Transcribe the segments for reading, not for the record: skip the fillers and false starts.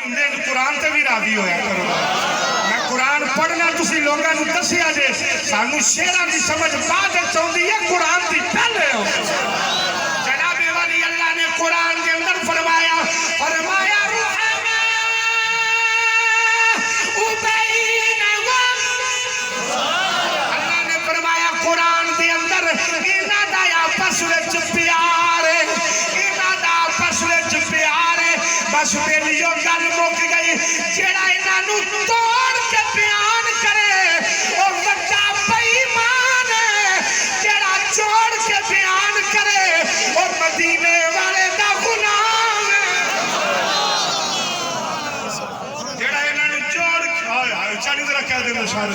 انگریز قرآن تے بھی راضی ہویا کرو میں قرآن پڑھنا تسی لوگاں نو دسیا جے سانو شیراں دی سمجھ بعد چوندی ہے قرآن دی پہلے ہو جناب والی اللہ نے قرآن کے اندر فرمایا اللہ نے فرمایا قرآن دے اندر انہاں دا آپس وچ پیار ہے انہاں دا آپس وچ پیار ہے بس ویلیو گل مک گئی جیڑا انہاں نو توڑ کے بیان کرے او بڑا بے ایمان ہے جیڑا چھوڑ کے بیان کرے او مدینے والے دا غلام ہے جیڑا انہاں نو چھوڑ کے ہائے چالی ذرا کہہ دے سارے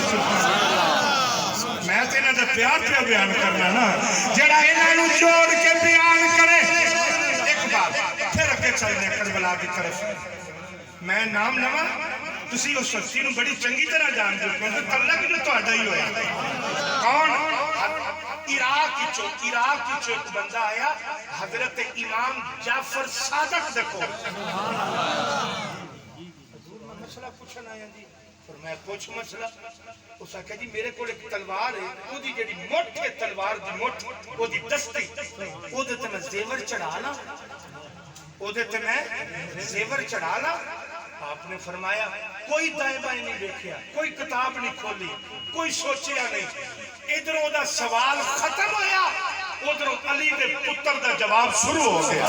میں تے انہاں دا پیار پہ بیان کرنا نا جیڑا انہاں نو چھوڑ کے بیان کرے ایک بات پھر اگے چلنے کربلا کی طرف میں نام لواں تسی اس شخصی نو بڑی چنگی طرح جان دے کیونکہ تعلق جو تہاڈا ہی ہویا کون عراق کی ایک بندہ آیا حضرت امام جعفر صادق دیکھو مسئلہ پوچھنا آیا جی فرمایا پوچھ مسئلہ اس آکھا جی میرے کو ایک تلوار ہے وہ دی جڑی موٹ ہے تلوار دی موٹ وہ دی دستی وہ دیتے میں زیور چڑھانا وہ دیتے میں زیور چڑھانا آپ نے فرمایا کوئی دائیں بائیں نہیں دیکھیا کوئی کتاب نہیں کھولی کوئی سوچیا نہیں ادھروں دا سوال ختم ہویا ادھروں علی دے پتر دا جواب شروع ہو گیا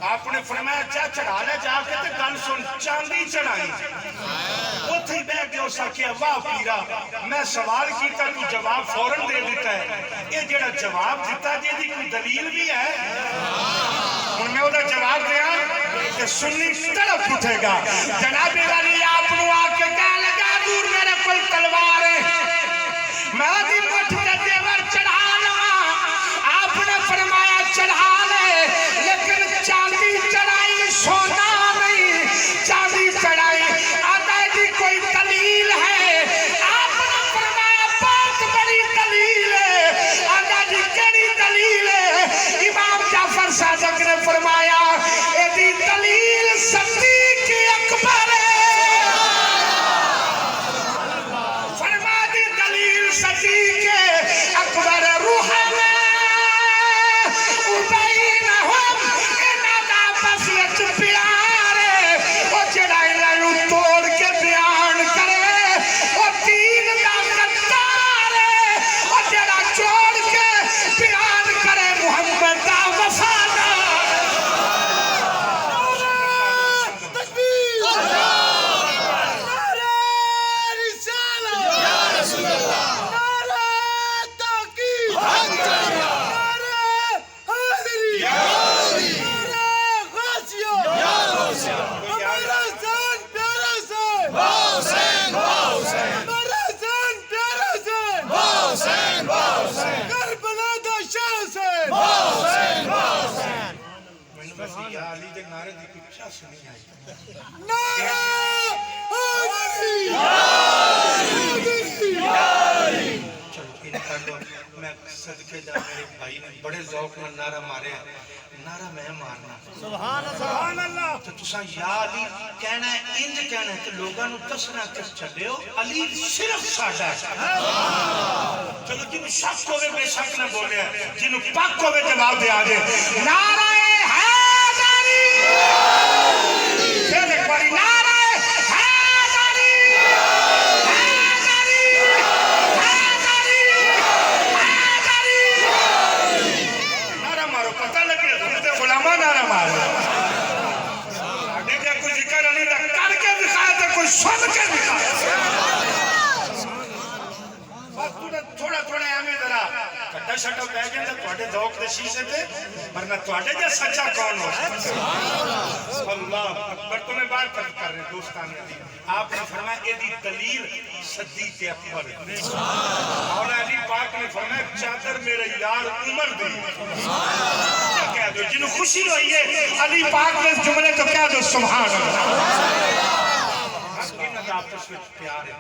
آپ نے فرمایا چاہ چڑھا لے جا کے تے گل سن چاندی چڑھائی اتھے ہی بیٹھ گیا اس آکھیا واہ پیرا میں سوال کیتا تو جواب فوراں دے دیتا ہے یہ جڑا جواب دیتا جی دی کوئی دلیل بھی ہے ان میں وہ جواب دیا کہ سنی طرف اٹھے گا جناب والی آپ نو آ کے کہہ لگا دور میرے کوئی تلوار ہے میں دی مٹھ کے زیور چڑھانا آپ نے فرمایا چڑھا لے لیکن چاندی چڑھائی سونا نہیں چاندی چڑھائی آتا جی کوئی دلیل ہے آپ نے فرمایا بہت بڑی دلیل ہے آتا جی کیڑی دلیل ہے امام جعفر صادق نے فرمایا ایدی دلیل صدیق اکبر ہے فرما دی دلیل صدیق اکبر روح میں بینہم انہاں دا آپس وچ پیار ہے او جڑا انہاں نو توڑ کے بیان کرے او دین دا غدار ہے او جڑا چھوڑ کے بیان کرے محمد دا وفادار تکبیر نعرہ رسالت یا رسول اللہ نعرہ تحقیق نعرہ حیدری نعرہ غازیہ ہمارا حسین پیارا حسین ہمارا حسین پیارا حسین کربلا دا شاہ حسین میں بس یا علی دے نعرے دی کچھ سنی آئی نعرہ حیدری چلو ان کر لو میں صدقے دا میرے بھائی نے بڑے ذوق میں نعرہ مارے نعرہ میں مارنا سبحان اللہ تو تساں یا علی کہنا ہے انج کہنا ہے کہ لوگاں نو دسنا کہ چلے ہو علی صرف ساڈا ہے چلو جنوں شک ہوے بے شک نہ بولے جنوں پاک ہوے جواب دے آجے نعرہ حیدری پھر ایک باری نعرہ حیدری حیدری حیدری حیدری نعرہ مارو پتہ لگے تم تے غلامہ نعرہ مارو آگے کیا کوئی ذکر علی دا کر کے دکھایا تے کوئی سن کے دکھایا تھوڑا تھوڑا ہمیں ذرا کٹا شٹا پہ گئے تو تھوڑے ذوق دے شیشے تے ورنہ تھوڑے جا سچا کون ہو اللہ اکبر تمہیں بات کر رہے ہیں دوستان دی آپ نے فرمایا یہ دی دلیل صدیق اکبر اور علی پاک نے فرمایا چادر میرے یار عمر دی کیا کہہ دو جنہوں خوشی ہوئی ہے علی پاک نے جملے تو کہہ دو سبحان اللہ انہاں دا آپس وچ پیار ہے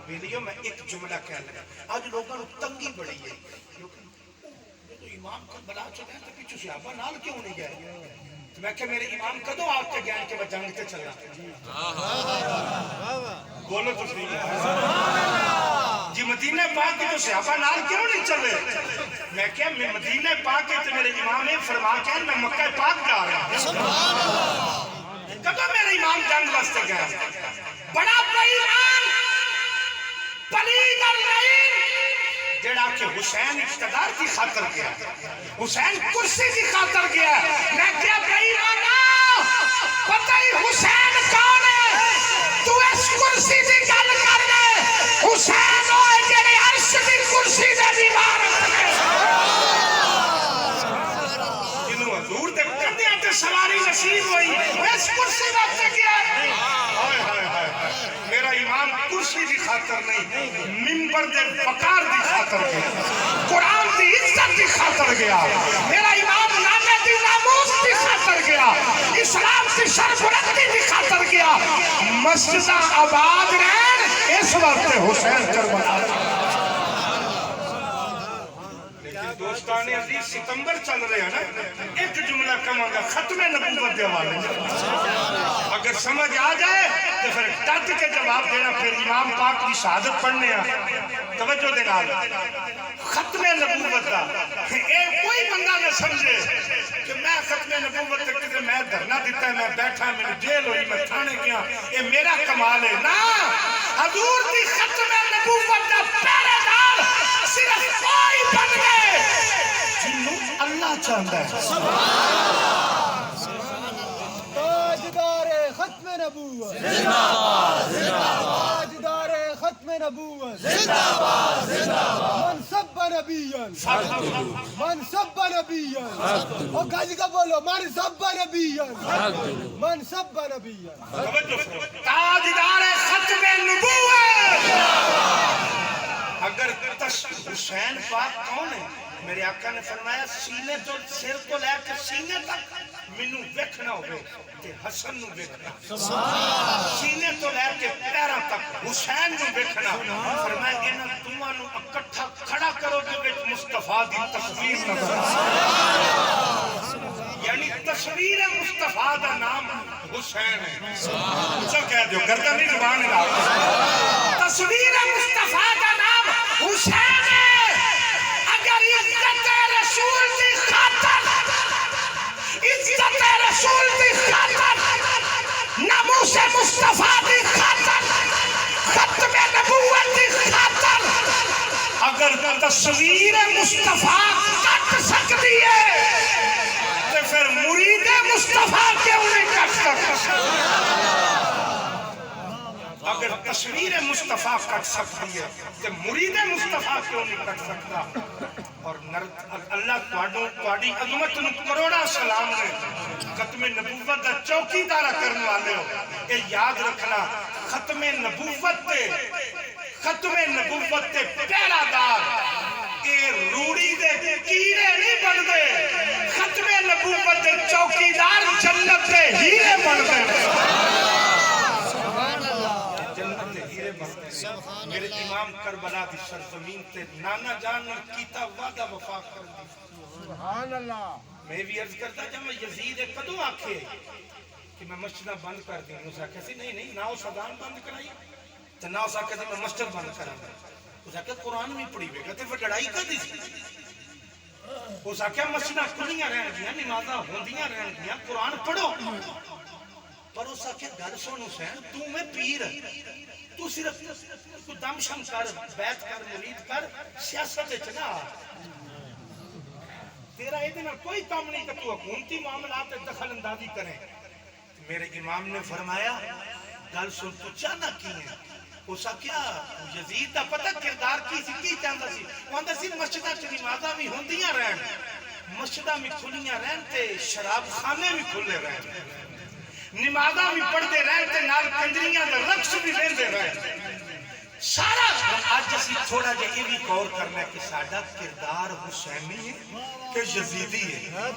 بیلیوں میں ایک جملہ کہہ لگا آج لوگوں نے تنگی بڑی ہے امام کو بلا چکے ہیں تو پیچھو صحابہ نال کیوں نہیں گئے میں کہ میرے امام کدوں آپ کے گیان کے بعد جنگ تے چلا بولو تو صحیح جی مدینہ پاک کے تو صحابہ نال کیوں نہیں چلے میں کہ میں مدینہ پاک کے تو میرے امام نے فرما کے میں مکہ پاک جا رہا ہوں کدوں میرے امام جنگ واسطے گیا بڑا بےایمان پلید اور لعین جڑا کہ حسین اقتدار کی خاطر گیا حسین کرسی کی خاطر گیا میں کیا بےایمانا پتہ ہی حسین کون ہے تو اس کرسی کی گل کر دے حسین ہوئے جڑے عرش کی کرسی دے دیوار جنہوں حضور دے کندھیاں تے سواری نصیب ہوئی اس کرسی واسطے گیا ہائے ہائے ہائے میرا امام کرسی دی خاطر نہیں منبر دے وقار دی خاطر گیا قرآن دی عزت دی خاطر گیا میرا امام نامے دی ناموس دی خاطر گیا اسلام کی سربلندی دی خاطر گیا مسجدہ آباد رہن اس وقت حسین کربلا دوستان عزیز ستمبر چل رہے ہیں نا ایک جملہ کہوں گا ختم نبوت کے حوالے اگر سمجھ آ جائے تو پھر ڈٹ کے جواب دینا پھر امام پاک کی شہادت پڑھنے ہیں توجہ دینا ختم نبوت کا کوئی بندہ نہ سمجھے کہ میں ختم نبوت تک کسی میں دھرنا دیتا ہے میں بیٹھا میں جیل ہوئی میں تھانے گیا یہ میرا کمال ہے نا حضور کی ختم نبوت کا پہلے دار صرف کوئی بن گئے جنہوں اللہ چاہتا ہے تاجدار ختم نبوت زندہ باد تاجدار ختم نبوت زندہ باد من سب نبیاً من سب نبیاً اور گاجی کا بولو من سب نبیاً من سب نبیاً تاجدار ختم نبوت اگر حسین پاک کون ہے میرے آقا نے فرمایا سینے تو سر کو لے کے سینے تک منو ویکھنا ہوئے کہ حسن نو ویکھنا سینے تو لے کے پیرا تک حسین نو ویکھنا فرمایا انہاں تمہاں نو اکٹھا کھڑا کرو جو وچ مصطفیٰ دی تصویر نظر یعنی تصویر مصطفیٰ دا نام حسین ہے چل کہہ دیو گردن نہیں زبان لا تصویر مصطفیٰ دا نام حسین ہے اگر عزت رسول دی خاطر عزت رسول دی خاطر ناموس مصطفیٰ دی خاطر ختم نبوت دی خاطر اگر تصویر مصطفیٰ کٹ سکتی ہے تو پھر مرید مصطفیٰ کیوں نہیں کٹ سکتا اگر تصویر مصطفیٰ کٹ سکتی ہے تو مرید مصطفیٰ کیوں نہیں کٹ سکتا اور اللہ تواڈی عظمت نو کروڑا سلام نے ختم نبوت دا چوکیدارا کرنے والے ہو یہ یاد رکھنا ختم نبوت تے پہلا دار اے روڑی دے کیڑے نہیں بن دے ختم نبوت دے چوکیدار جنت دے ہیرے بن دے میرے امام کربلا دی سرزمین تے نانا جان نے کیتا وعدہ وفا کر دی سبحان اللہ میں بھی عرض کرتا جب میں یزید کدوں آکھے کہ میں مسجدہ بند کر دیں اس آکھے سی نہیں نہ اس اذان بند کرائی تو نہ اس آکھے میں مسجد بند کراں اس آکھے قرآن میں پڑھی ہوئے گا تے پھر لڑائی کر دی سی اس آکھے مسجدہ کھلیاں رہن گیا نمازاں ہوندیاں رہن گیا قرآن پڑھو پر اس آکھے گل سن حسین تو میں پیر تو صرف تو دم شم کر بیعت کر مرید کر سیاست چنا تیرا یہ دن کوئی کام نہیں کہ تو حکومتی معاملات دخل اندازی کریں میرے امام نے فرمایا گل سن تو چاہنا کی ہے اسا کیا یزید دا پتہ کردار کی چاہتا سی وہ اندر سی مسجدہ چلی نمازاں بھی ہوندیاں رہن مسجدہ بھی کھلیاں رہن تے شراب خانے بھی کھلے رہن نمازاں بھی پڑھتے رہتے نال کنجریاں دا رقص بھی لیندے رہتے سارا آج اسی تھوڑا جا یہ بھی غور کرنا ہے کہ ساڈا کردار حسینی ہے کہ یزیدی ہے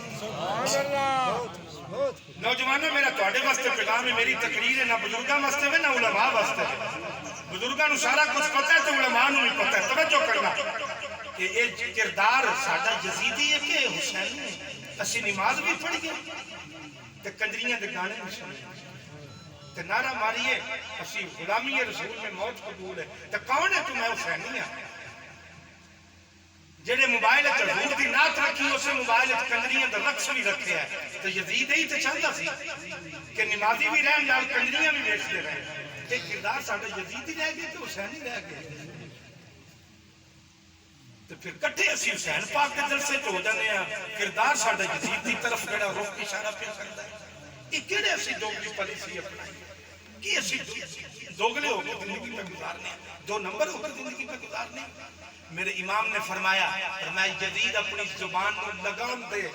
نوجوانوں میرا تواڈے واسطے پیغام ہے میری تقریر ہے نہ بزرگاں واسطے ہے نہ علماء واسطے ہے بزرگاں نو سارا کچھ پتہ ہے تو علماء نو بھی پتہ ہے توجہ کرنا کہ یہ کردار ساڈا یزیدی ہے کہ حسینی ہے اسی نماز بھی پڑھ گئے تے کنجریاں دے گانے بھی سنے تے نعرہ ماریے اسی غلامی رسول میں موت قبول ہے تے کون ہے تو میں حسینی ہاں جڑے موبائل حضور دی نعت رکھی اسے موبائل کنجریاں دا رقص بھی رکھے ہے تو یزید ہی تے چاہتا سی کہ نمازی بھی رہن نال کنجریاں بھی ویچتے رہے یہ کردار ساڈا یزید ہی رہ گیا کہ حسین ہی رہ گیا تو پھر کٹھے اسی حسین پاک کے جلسے تو ہو جانے ہیں کردار ساڈا یزید دی طرف جڑا رخ اشارہ پہ کرتا ہے یہ کیڑے اسی دوگلی پالیسی اپنائی کہ اسی دوگلے ہو کے زندگی پہ گزارنے دو نمبر ہو کر زندگی پہ گزارنے میرے امام نے فرمایا یزید اپنی زبان کو لگام دے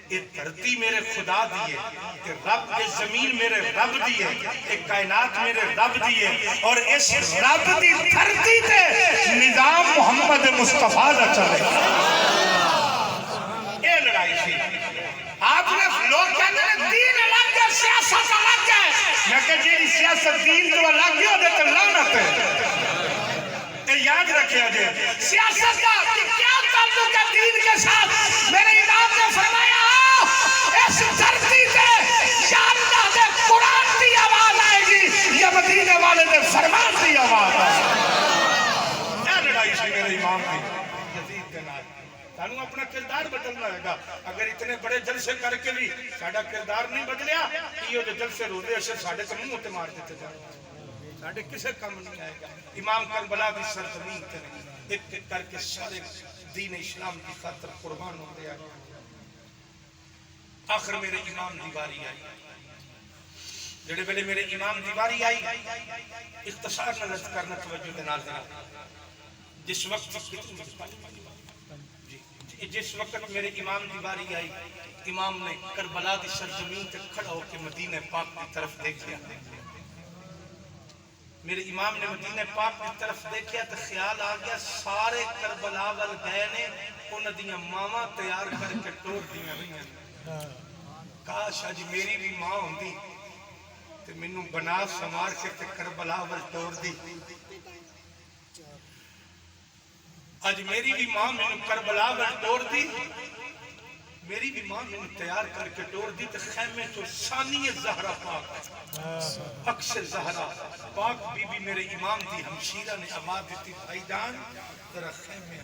یہ دھرتی میرے خدا دیے کہ رب یہ زمین میرے رب دیے یہ کائنات میرے رب دیے اور اس رب دی دھرتی تے نظام محمد مصطفیٰ دا چلے یہ لڑائی تھی آپ نے لوگ کہتے ہیں دین الگ ہے سیاست الگ ہے میں کہ جی سیاست دین تو الگ ہی ہو دیتے لعنت ہے یاد رکھے آجے سیاست کا کیا تعلق ہے دین کے ساتھ میرے امام نے فرمایا اس دھرتی سے یا اللہ دے قرآن کی آواز آئے گی یا مدینے والے دے فرمان کی آواز آئے گی کیا لڑائی سے میرے امام کی یزید کے نال تانوں اپنا کردار بدلنا ہے گا اگر اتنے بڑے جلسے کر کے بھی ساڈا کردار نہیں بدلیا یہ جو جلسے رو دے اسے ساڈے کو منہ تے مار دیتے جائے ساڈے کسے کام نہیں آئے گا امام کربلا کی سرزمین تے ایک ایک کر کے سارے دین اسلام کی خاطر قربان ہوتے آئے آخر میرے امام دیواری آئی جڑے ویلے میرے امام دیواری آئی اختصار نظر کرنا توجہ دے نال جس وقت میرے امام دیواری آئی امام نے کربلا کی سرزمین تے کھڑا ہو کے مدینہ پاک کی طرف دیکھا میرے امام نے مدینہ پاک کی طرف دیکھا تو خیال آ گیا سارے کربلا وال گئے نے انہاں دیاں ماواں تیار کر کے ٹور دیاں رہیاں کاش اج میری بھی ماں ہوندی تے مینوں بنا سنوار کے تے کربلا وال ٹور دی اج میری بھی ماں مینوں کربلا وال ٹور دی میری بھی ماں مینوں تیار کر کے ٹور دی تے خیمے تو ثانی زہرا پاک عکس زہرا پاک بی بی میرے امام دی ہمشیرہ نے آواز دیتی بھائی جان ذرا خیمے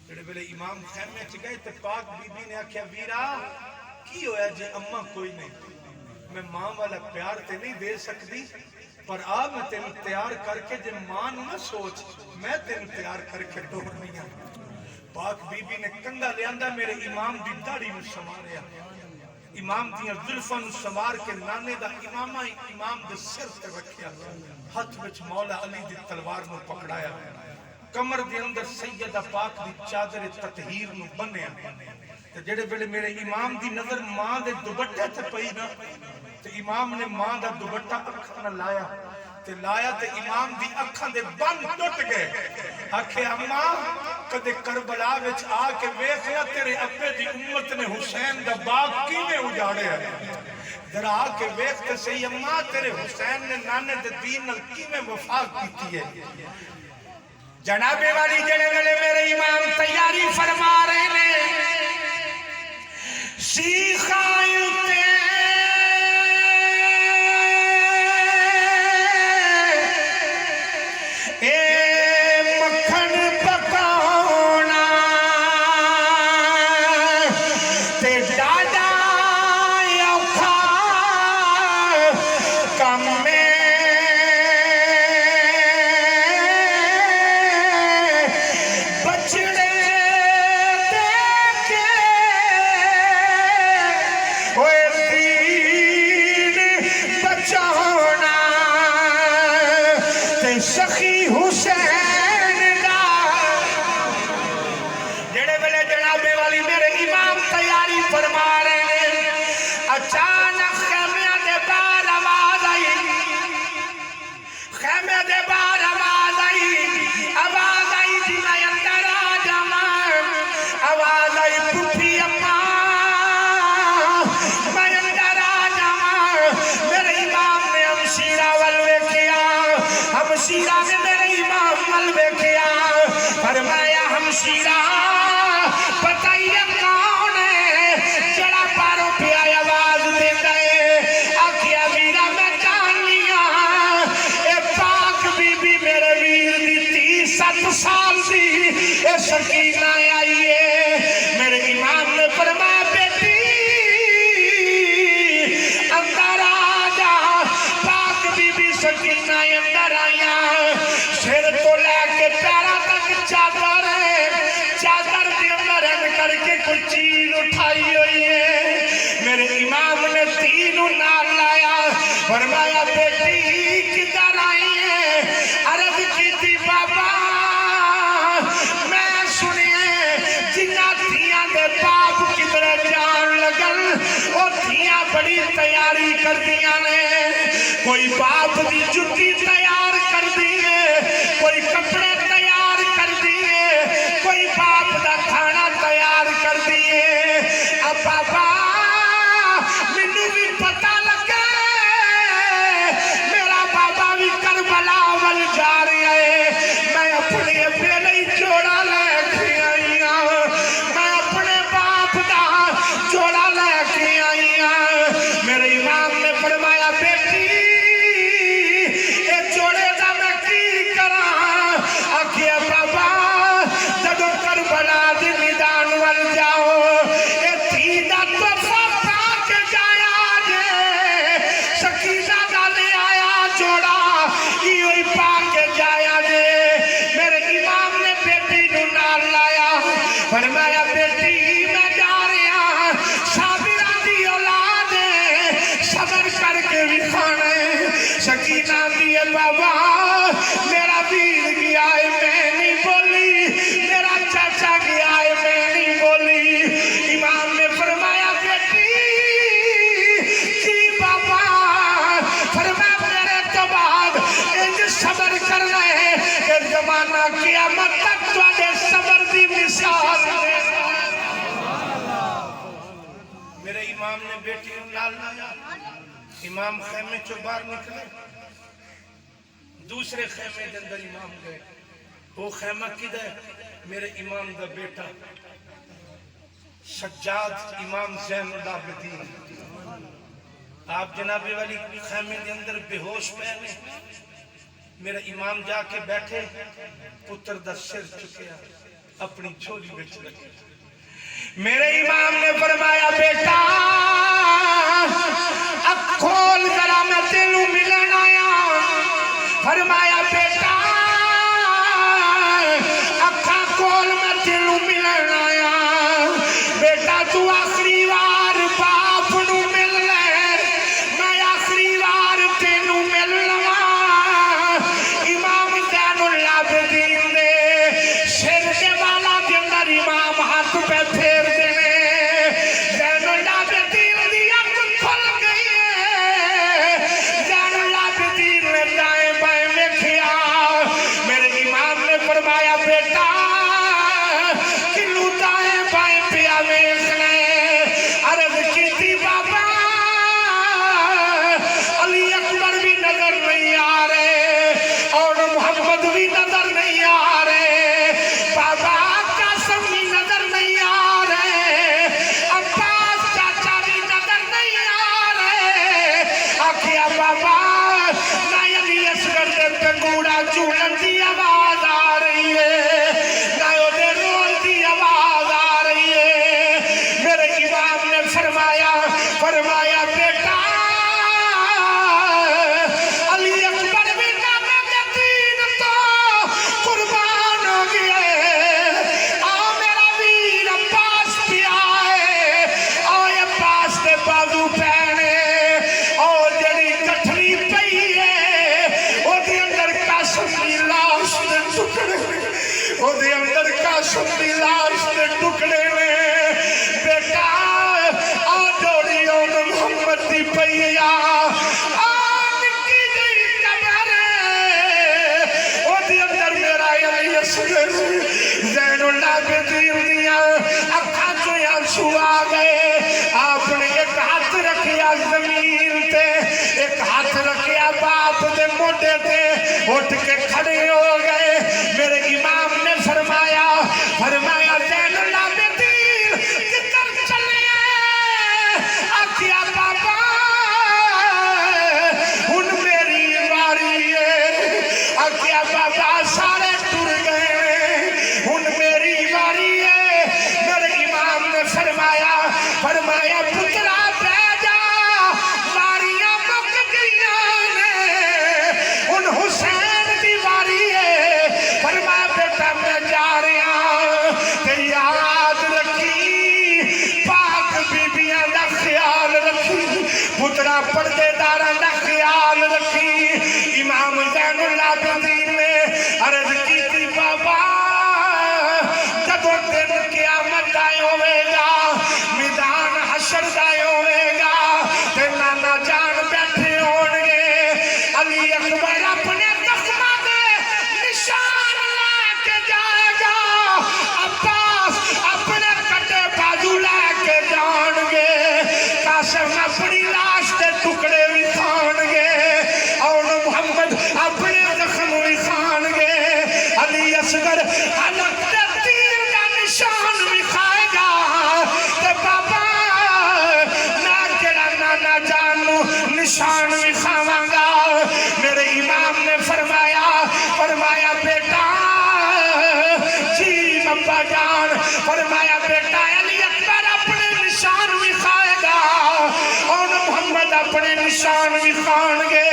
جڑے میرے امام خیمے چ گئے تے پاک بی بی نے آکھیا ویرا کی ہویا جے اماں کوئی نہیں میں ماں والا پیار تے نہیں دے سکتی پر آ میں تینوں تیار کر کے جے ماں نہ سوچ میں تینوں تیار کر کے ٹورنی ہوں پاک بی بی نے کنگا لے آندا میرے امام دی داڑھی نو سنواریا امام دیاں زلفاں نو سنوار کے نانے دا امامہ امام دے سر تے رکھیا ہاتھ وچ مولا علی دی تلوار نو پکڑایا کمر دے اندر سیدہ پاک دی چادر تطہیر نو بنیا تے جڑے ویلے میرے امام دی نظر ماں دے دوپٹے تے پئی نا تے امام نے ماں دا دوپٹہ اکھاں نال لایا تے امام دی اکھاں دے بند ٹوٹ گئے آکھے اماں کدے کربلا وچ آ کے ویکھیا تیرے ابے دی امت نے حسین دا باغ کیویں اجاڑیا ذرا آ کے ویکھ تے صحیح اماں تیرے حسین نے نانے دے دین نال کیویں وفا کیتی ہے جناب والی جڑے ویلے میرے امام تیاری فرما رہے نے سیخائیں تے بتائیے کون ہے جڑا پاروں پہ آیا آواز سال دی اے سکینہ آئی ہے میرے امام نے فرمایا بیٹی اندر آ جا پاک بی بی سکینہ اندر آیا سر تو لے کے پیرا تک چادر ہے چادر کے اندر کر کے کوئی چیز اٹھائی ہوئی ہے میرے امام نے تینوں نال لایا فرمایا بیٹی کدھر آئی ہے عرض کی تھی بابا میں سنیے جنہ دھیاں دے باپ کدھر جان لگل وہ دھیاں بڑی تیاری کر دیا نے کوئی باپ دی جتی تیار کر دیئے کوئی کپڑے تیار کر دیئے کوئی باپ دا کھانا تیار کر دیئے اب بابا مینوں بھی پتہ لگا میرا بابا بھی کربلا ول جا رہا ہے میں اپنے بیلے جوڑا لے کے آئی ہوں میں اپنے باپ دا جوڑا لے کے آئی ہوں میرے امام نے فرمایا بیٹی اے جوڑے دا میں کی کراں آکھیا بابا جدوں کربلا دی میدان ول جاؤ اے تھی دا تحفہ پا کے جایا جے سکینہ دا لے آیا جوڑا ایو ہی پا کے جایا جے میرے امام نے بیٹی نو نال لایا فرمایا بیٹی میں جا رہا صابرہ دی اولاد ہے صبر کر کے بھی کھانے سکینہ دیئے بابا میرا ویر گیا ہے میں نہیں بولی میرا چاچا گیا ہے میں نہیں بولی امام نے فرمایا بیٹی جی بابا فرمایا میرے تو بعد انج صبر کرنا ہے کہ زمانہ قیامت تک تواڈے صبر دی مثال دے میرے امام نے بیٹی کو نال لایا امام خیمے چو باہر نکلے دوسرے خیمے کے اندر امام گئے وہ خیمہ کدھر ہے میرے امام دا بیٹا سجاد امام زین العابدین آپ جناب والی خیمے کے اندر بے ہوش پہنے میرا امام جا کے بیٹھے پتر دا سر چکیا اپنی جھولی بچ رکھے میرے امام نے فرمایا بیٹا اب کھول ذرا میں تینوں ملن آیا فرمایا بیٹا اکھا کھول میں تینوں ملن آیا بیٹا تو آخری وار باپ نو مل لے میں آخری وار تینوں مل لواں امام زین العابدین دے سر دے والا دے اندر امام ہاتھ پہ پھیر دینے زین العابدین دی اکھ کھل گئی ہے زین العابدین نے دائیں بائیں ویکھیا میرے امام نے فرمایا بیٹا کنوں دائیں بائیں پیا ویکھنا عرض کیتی بابا علی اکبر بھی نظر نہیں آ رہے اور محمد بھی نظر نہیں آ رہے بابا قاسم بھی نظر نہیں آ رہے عباس چاچا بھی نظر نہیں آ رہے آکھیا بابا نہ علی اصغر دے پنگوڑا چولن دی آواز آ رہی ہے نہ اودے رول دی آواز آ رہی ہے میرے امام نے فرمایا بیٹا علی اکبر بھی نامے دے دین تو قربان ہو گئے آؤ میرا ویر عباس بھی آئے آؤ عباس دے بازو پہنے اور جڑی کٹھری پئی ہے او دے اندر قاسم دی لاش دے ٹکڑے او دے اندر قاسم دی لاش دے ٹکڑے نے بیٹا آ جوڑی اون محمد دی پئی آ نکی جئی قبر او دے اندر میرا علی اصغر زین العابدین دیاں اکھاں چوں آنسو آ گئے آپ نے ایک ہاتھ رکھیا زمین تے ایک ہاتھ رکھیا باپ دے موڈے تے اٹھ کے کھڑے ہو گئے میرے امام نے فرمایا زین العابدین کدھر چلے آکھیا بابا ہن میری واری ہے آکھیا بابا سارے ٹر گئے روزےداراں دا خیال رکھی امام زین العابدین نے عرض کی تھی بابا جدو دن قیامت آئے ہوئے گا میدان حشر آئے ہوئے گا تے نانا جان بیٹھے ہون گے علی اکبر اپنے تخمہ دے نشان لے کے جائے گا عباس اپنے کٹے بازو لے کے جان گے قاسم اپنی لاش کے ٹکڑے بھی کھان گے اور محمد اپنے زخم بھی کھان گے علی اصغر حلق دے تیر کا نشان بھی کھائے گا تے بابا میں کیڑا نانا جانو نشان بھی کھاواں گا میرے امام نے فرمایا بیٹا جی ابا جان فرمایا بیٹا علی اکبر اپنے نشان بھی کھائے گا اور محمد اپنے نشان بھی کھان گے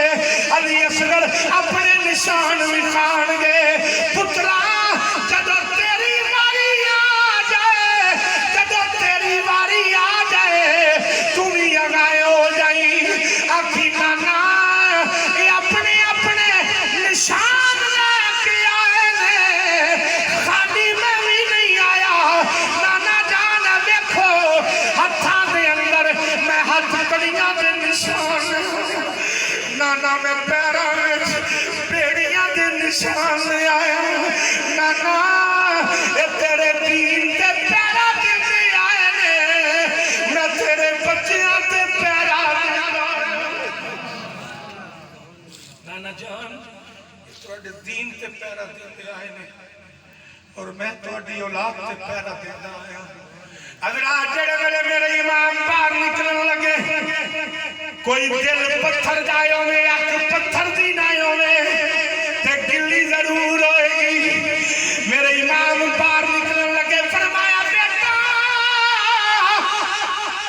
علی اصغر اپنے نشان بھی کھان گے پترا جدو تیری واری آ جائے تم ہی اگائے ہو جائیں آخی نانا یہ اپنے نشان لے کے آئے نے خالی میں بھی نہیں آیا نانا جان دیکھو ہتھاں دے اندر میں ہاتھ کڑیاں دے نشان نانا میں پیراں وچ بیڑیاں دے نشان آیا نانا اے تیرے دین تے پیرا دے آئے نے میں تیرے بچیاں تے پیرا نانا جان تواڈے دین تے پیرا دے آئے نے اور میں تواڈی اولاد تے پیرا دیندا آیا حضرات جڑے ویلے میرے امام باہر نکلن لگے کوئی دل پتھر دا ہوے اکھ پتھر دی نہ ہوے تے گلی ضرور ہوئے گی میرے امام باہر نکلن لگے فرمایا بیٹا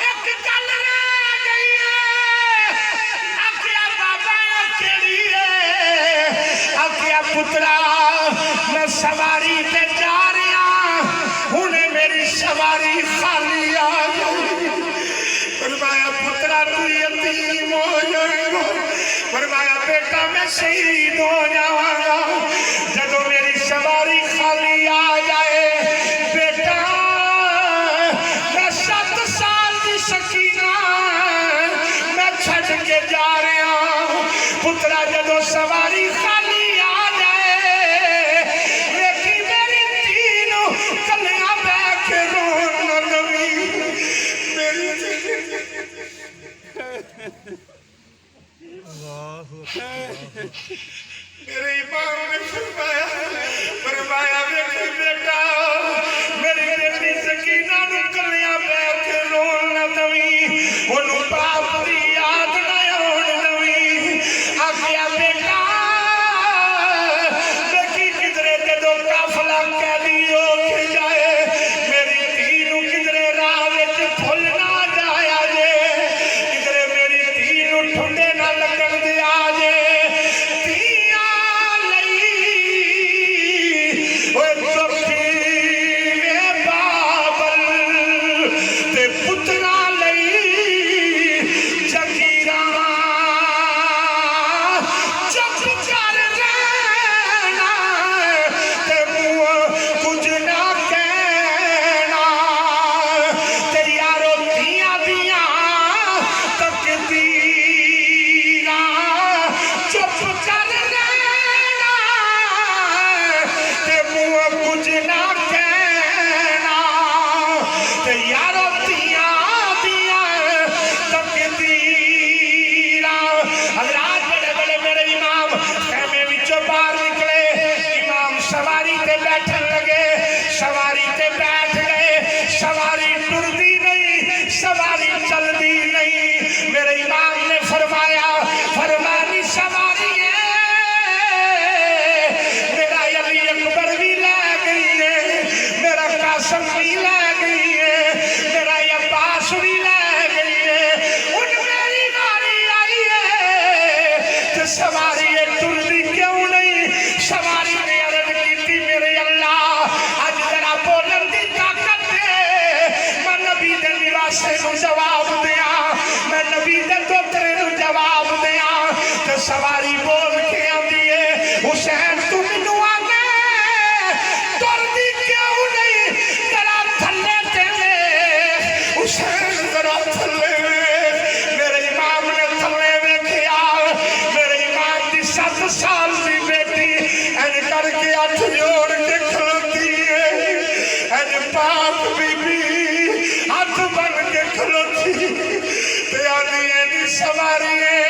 ایک گل رہ گئی ہے آکھیا بابا کیڑی ہے آکھیا پترا میں سواری تے جا رہا ہن میری سواری خالی آ گئی فرمایا پترا تو یتیم ہو جائے گا فرمایا بیٹا میں شہید ہو جاواں گا جدو میری سواری خالی آ جائے بیٹا میں 7 سال دی سکینہ میں چھڈ کے جا رہا پترا جدو سواری خالی آ جائے لیکن میری تین کلیاں بہ کے رون نہ دوی میری میرے امام نے فرمایا بیٹا میری بیٹی سکینہ نو کلیاں بہ کے رون نہ دوی اونوں باپ دی یاد نہ آن دوی آکھیا بیٹا دیکھی کدھرے جدو قافلہ قیدی ہو کے جائے میری دھی نو کدھرے راہ وچ بھول نہ جایا جے کدھرے میری دھی نو ٹھنڈے نہ لگن دیا جے دھیاں لئی سواری بول کے آندی ہے حسین تو منو آنے تر دی کیوں نہیں ذرا تھلے دے حسین ذرا تھلے میرے امام نے تھلے ویکھیا میرے امام دی 7 سال دی بیٹی این کر کے ہاتھ جوڑ کے کھلوتی ہے این پاک بی بی ہاتھ بن کے کھلوتی تے آدھی اینی سواری ہے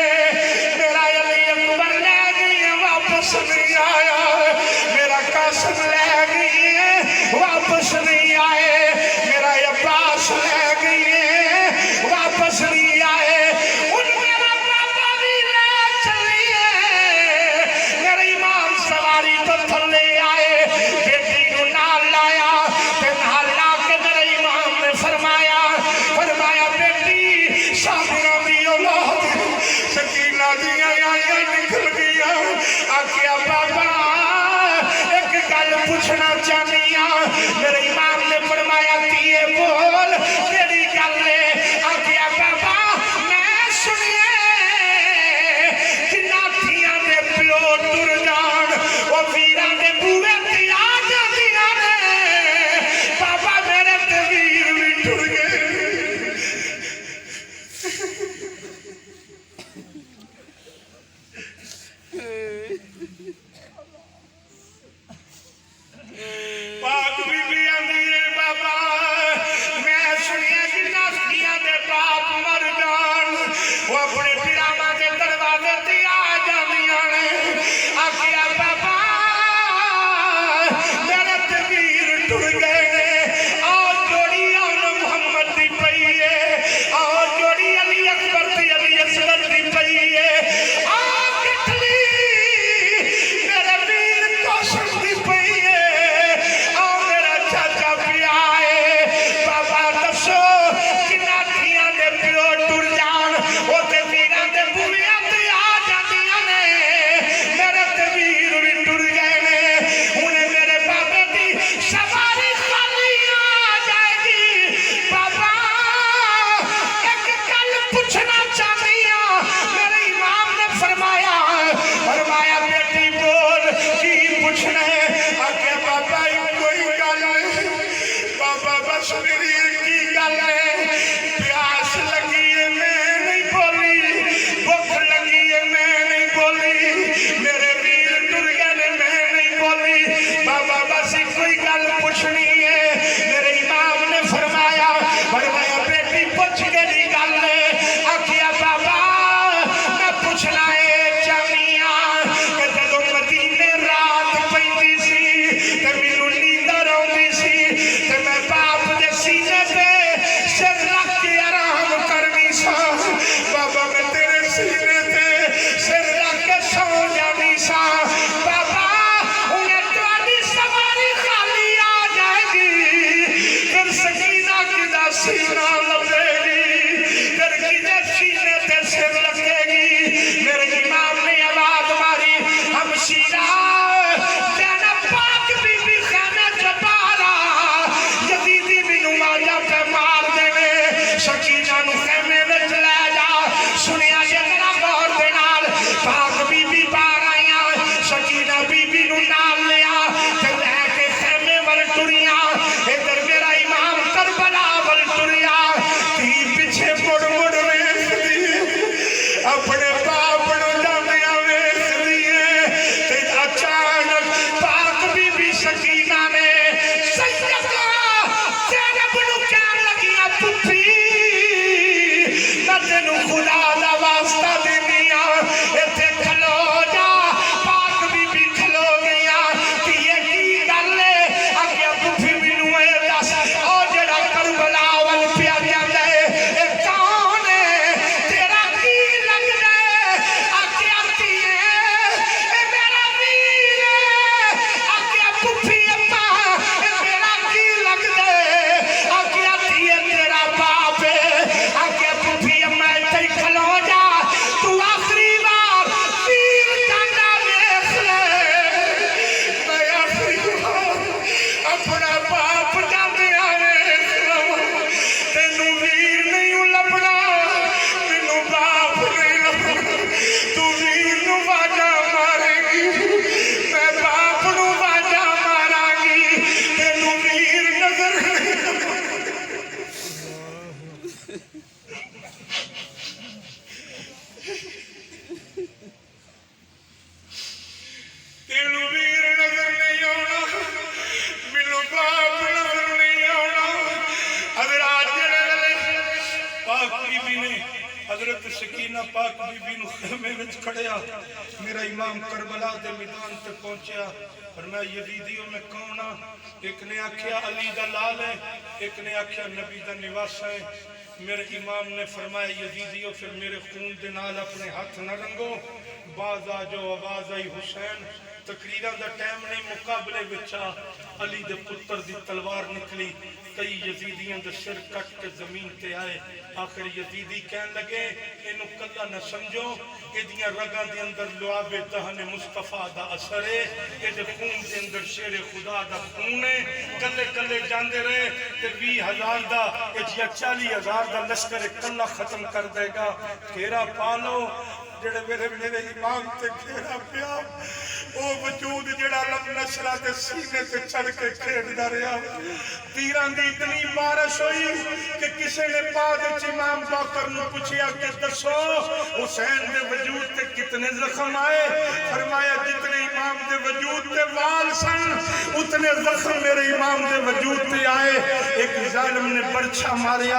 میرا علی اکبر لے گئی ہے واپس نہیں آیا میرا قاسم لے گئی ہے واپس نہیں آئے میرا عباس لے گئی ہے واپس نہیں آئے ان میرا بابا بھی لے چلی ہے میرے امام سواری تو تھلے آئے بیٹی کو نال لایا تے نال لا کے میرے امام نے فرمایا بیٹی صابرہ دی اولاد سکینہ دیا آیا نکل گیا آکیا بابا ایک گل پوچھنا چاہنی ہاں میرے امام نے فرمایا کیے بول تیری گل ہے آکیا بابا میں سنیے جنہ تھیاں دے پیو ٹر جان وہ ویراں دے بوئے تے آ جاندیاں نے بابا میرے تے ویر بھی ٹر گئے پاک بی بی آندی ہے بابا میں سنیا جنہ تھیاں دے باپ مر جان وہ اپنے پیراواں دے دروازے تے آ جاندیاں نے آکھیا بابا میرے تے ویر ٹر گئے نے آؤ جوڑی آن محمد دی پئی ہے آؤ جوڑی علی اکبر دی علی اصغر دی پئی ہے آؤ کٹلی میرے ویر قاسم دی پئی ہے آؤ میرا چاچا بھی آئے بابا دسو کنہ تھیاں دے پیو ٹر جان وہ تے ویراں دے بوئیاں تے آ جاندیاں نے میرے تے ویر بھی ٹر گئے نے انہیں میرے بابے دی سواری خالی آ جائے گی بابا ایک گل پوچھنا چاہنی ہاں میرے امام نے فرمایا بیٹی بول کی پوچھنا ہے آکے بابا کوئی گل نہیں بابا بس میری ایک ہی گل ہے پیاس لگی ہے میں نہیں بولی بھوک لگی ہے میں نہیں بولی میرے ویر ٹر گئے نے میں نہیں بولی بابا بس کوئی گل پوچھنی ہے میرے امام نے فرمایا بیٹی پوچھ کے نہیں گل ہے آکھیا بابا میں پوچھنا ہے چاہنیاں کہ جدوں مدینے رات پیندی سی تے مینوں نیندر آوندی سی تے میں باپ دے سینے تے سر رکھ کے آرام کرنی سا بابا میں تیرے سینے تے سر رکھ کے سو جانی سا بابا انہیں تواڈی سواری خالی آ جائے گی پھر سکینہ کدا سینہ لبے گی پھر کدے سینے تے سر رکھے گی میرے کھڑیا میرا امام کربلا دے میدان تے پہنچیا اور میں یزیدیوں میں کون ہاں ایک نے آکھیا علی دا لال ہے ایک نے آکھیا نبی دا نواسا ہے میرے امام نے فرمایا یزیدیوں پھر میرے خون دے نال اپنے ہاتھ نہ رنگو باز آ جو آواز آئی حسین تقریران دا ٹائم نہیں مقابلے بچا علی دے پتر دی تلوار نکلی کئی یزیدیاں دے سر کٹ کے زمین تے آئے آخر یزیدی کہن لگے انہوں کلا نہ سمجھو یہ دیاں رگاں دے اندر لعاب دہن مصطفیٰ دا اثر ہے یہ دے خون دے اندر شیر خدا دا خون ہے کلے کلے جاندے رہے تے 20,000 دا یہ جیا 40,000 دا لشکر کلا ختم کر دے گا گھیرا پالو جڑے میرے امام تے گھیرا پیا او وجود جڑا لم نشرہ تے سینے تے چڑھ کے کھیڑ دا رہا تیران دی اتنی بارش ہوئی کہ کسی نے بعد امام باقر نے پوچھیا کہ دسو حسین دے وجود تے کتنے زخم آئے فرمایا جتنے امام دے وجود تے وال سن اتنے زخم میرے امام دے وجود تے آئے ایک ظالم نے برچھا ماریا